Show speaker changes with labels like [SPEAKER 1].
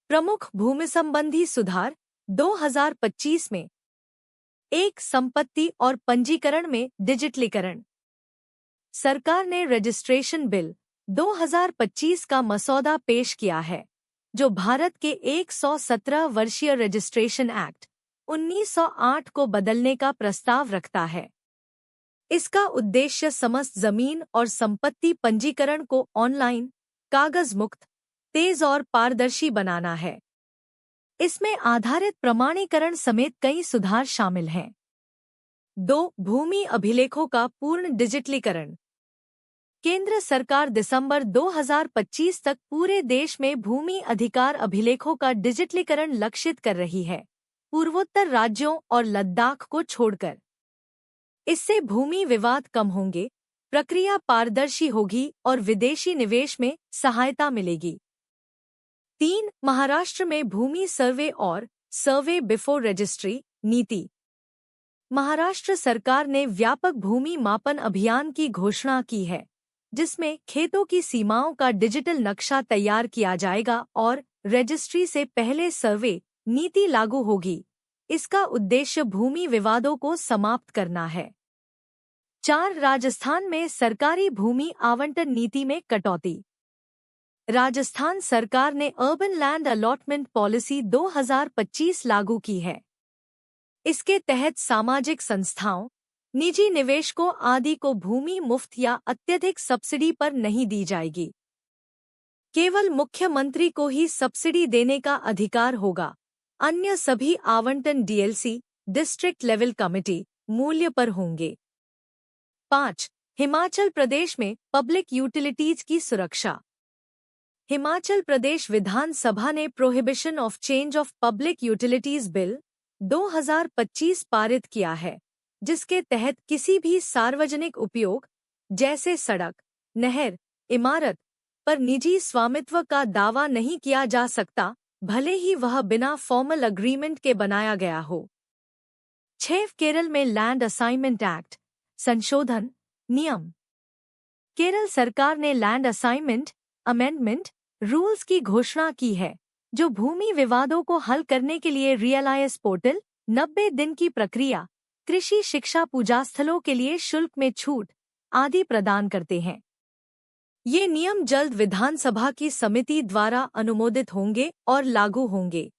[SPEAKER 1] प्रमुख भूमि संबंधी सुधार 2025 में एक संपत्ति और पंजीकरण में डिजिटलीकरण। सरकार ने रजिस्ट्रेशन बिल 2025 का मसौदा पेश किया है, जो भारत के 117 वर्षीय रजिस्ट्रेशन एक्ट 1908 को बदलने का प्रस्ताव रखता है। इसका उद्देश्य समस्त जमीन और संपत्ति पंजीकरण को ऑनलाइन, कागज मुक्त, तेज और पारदर्शी बनाना है। इसमें आधारित प्रमाणीकरण समेत कई सुधार शामिल हैं। 2. भूमि अभिलेखों का पूर्ण डिजिटलीकरण। केंद्र सरकार दिसंबर 2025 तक पूरे देश में भूमि अधिकार अभिलेखों का डिजिटलीकरण लक्षित कर रही है, पूर्वोत्तर राज्यों और लद्दाख को छोड़कर। इससे भूमि विवाद कम होंगे, प्रक्रिया पारदर्शी होगी और विदेशी निवेश में सहायता मिलेगी। 3. महाराष्ट्र में भूमि सर्वे और सर्वे बिफोर रजिस्ट्री नीति। महाराष्ट्र सरकार ने व्यापक भूमि मापन अभियान की घोषणा की है, जिसमें खेतों की सीमाओं का डिजिटल नक्शा तैयार किया जाएगा और रजिस्ट्री से पहले सर्वे नीति लागू होगी। इसका उद्देश्य भूमि विवादों को समाप्त करना है। 4. राजस्थान में सरकारी भूमि आवंटन नीति में कटौती। राजस्थान सरकार ने अर्बन लैंड अलॉटमेंट पॉलिसी 2025 लागू की है। इसके तहत सामाजिक संस्थाओं, निजी निवेशकों आदि को भूमि मुफ्त या अत्यधिक सब्सिडी पर नहीं दी जाएगी। केवल मुख्यमंत्री को ही सब्सिडी देने का अधिकार होगा। अन्य सभी आवंटन डीएलसी, डिस्ट्रिक्ट लेवल कमेटी, मूल्य पर होंगे। 5. हिमाचल प्रदेश में पब्लिक यूटिलिटीज की सुरक्षा। हिमाचल प्रदेश विधानसभा ने prohibition of change of public utilities bill 2025 पारित किया है, जिसके तहत किसी भी सार्वजनिक उपयोग जैसे सड़क, नहर, इमारत पर निजी स्वामित्व का दावा नहीं किया जा सकता, भले ही वह बिना फॉर्मल अग्रीमेंट के बनाया गया हो। 6. केरल में लैंड असाइनमेंट एक्ट संशोधन नियम। केरल सरकार ने लैंड असाइनमेंट अमेंडमेंट रूल्स की घोषणा की है, जो भूमि विवादों को हल करने के लिए रियलाइज पोर्टल, 90 दिन की प्रक्रिया, कृषि शिक्षा, पूजास्थलों के लिए शुल्क में छूट आदि प्रदान करते हैं। ये नियम जल्द विधानसभा की समिति द्वारा अनुमोदित होंगे और लागू होंगे।